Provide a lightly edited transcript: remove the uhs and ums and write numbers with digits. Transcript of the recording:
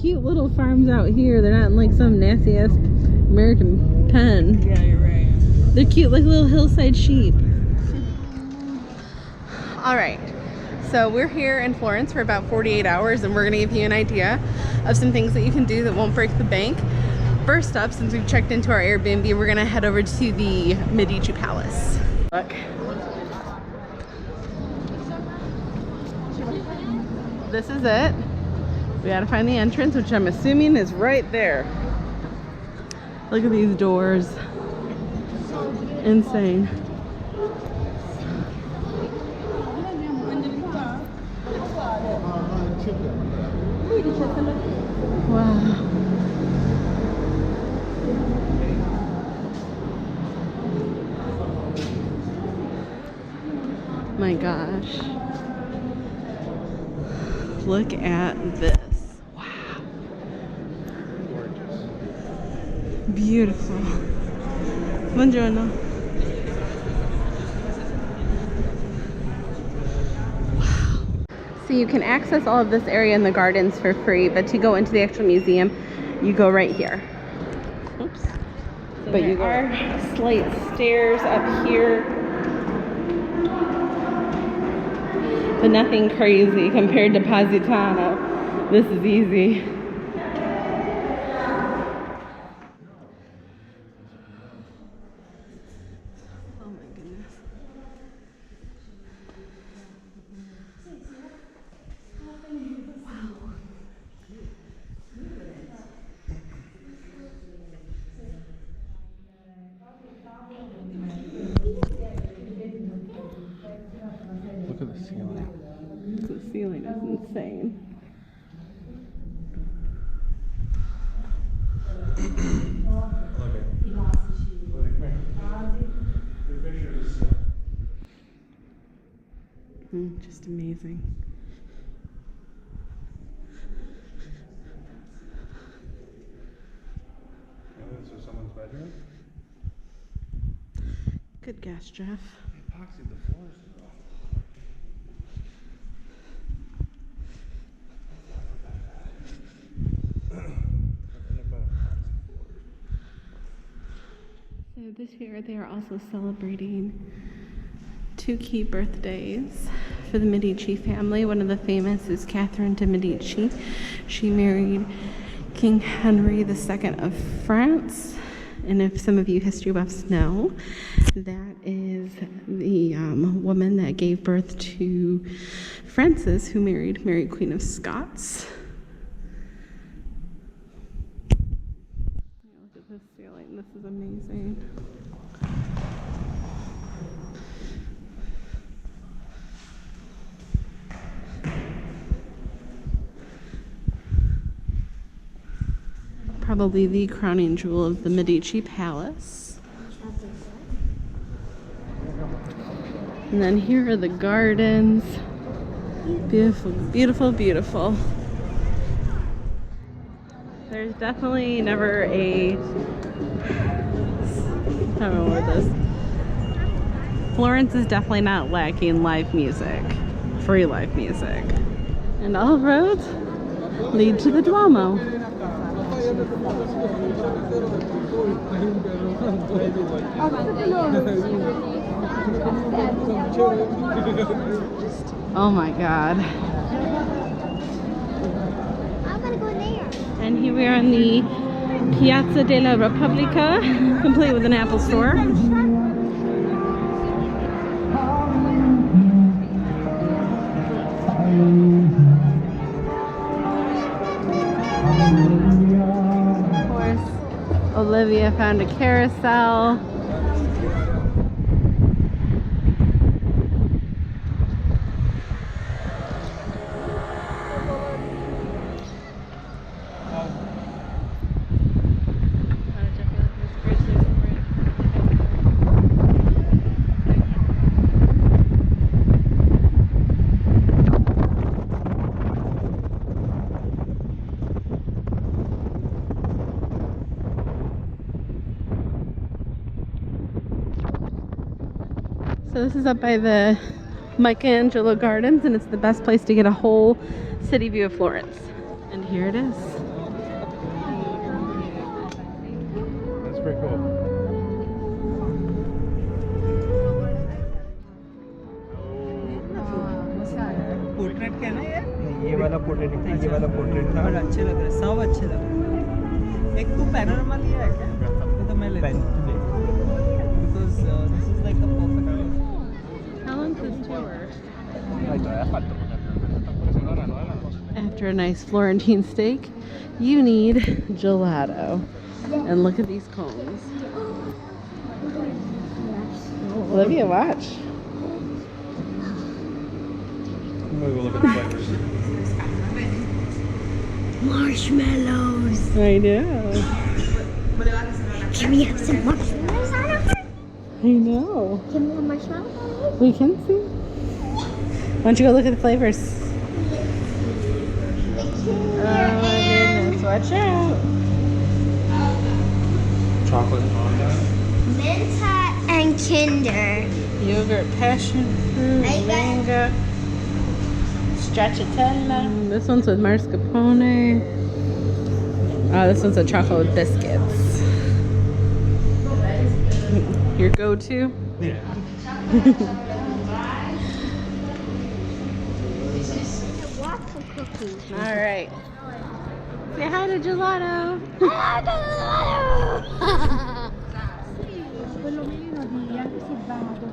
cute little farms out here. They're not in like some nasty ass American pen. Yeah, you're right. They're cute, like little hillside sheep. All right, so we're here in Florence for about 48 hours, and we're gonna give you an idea of some things that you can do that won't break the bank. First up, since we've checked into our Airbnb, we're gonna head over to the Medici Palace. Look. This is it. We gotta find the entrance, which I'm assuming is right there. Look at these doors. Insane. Wow. My gosh. Look at this. Wow. Beautiful. Buongiorno. Wow. So you can access all of this area in the gardens for free, but to go into the actual museum, you go right here. Oops. So but you are slight stairs up here, but nothing crazy compared to Positano. This is easy. Oh my goodness. Wow. Look at the ceiling. The ceiling is insane. Just amazing. Is there someone's bedroom? Good guess, Jeff. Epoxy the floors. So this year they are also celebrating 2 key birthdays for the Medici family. One of the famous is Catherine de Medici. She married King Henry II of France. And if some of you history buffs know, that is the woman that gave birth to Francis, who married Mary, Queen of Scots. Look at this ceiling. This is amazing. Probably the crowning jewel of the Medici Palace. And then here are the gardens. Beautiful, beautiful, beautiful. There's definitely never a, I don't know what this. Florence is definitely not lacking live music, free live music. And all roads lead to the Duomo. Oh my God. I'm gonna go there. And here we are in the Piazza della Repubblica, complete with an Apple store. Of course, Olivia found a carousel. So this is up by the Michelangelo Gardens, and it's the best place to get a whole city view of Florence. And here it is. Portrait ये वाला portrait था और अच्छे लग रहे हैं, सब अच्छे लग रहे हैं। एक तो पैनोरामा लिया है क्या? ये तो मैं लेता हूँ because this is like a perfect How long's this tour? After a nice Florentine steak, you need gelato. And look at these cones. Olivia, watch. I'm gonna go look at the flavors. Marshmallows. I know. Can we have some marshmallows on it? I know. Can we have marshmallows? We can see. Why don't you go look at the flavors? Oh my goodness, watch out. Chocolate. Menta and Kinder. Yogurt, passion fruit, I got- mango, stracciatella. This one's with mascarpone. Oh, this one's a chocolate with biscuits. Your go-to? Yeah. Waffle cookie. All right. Say hi to gelato. Quello meno di anche se vado.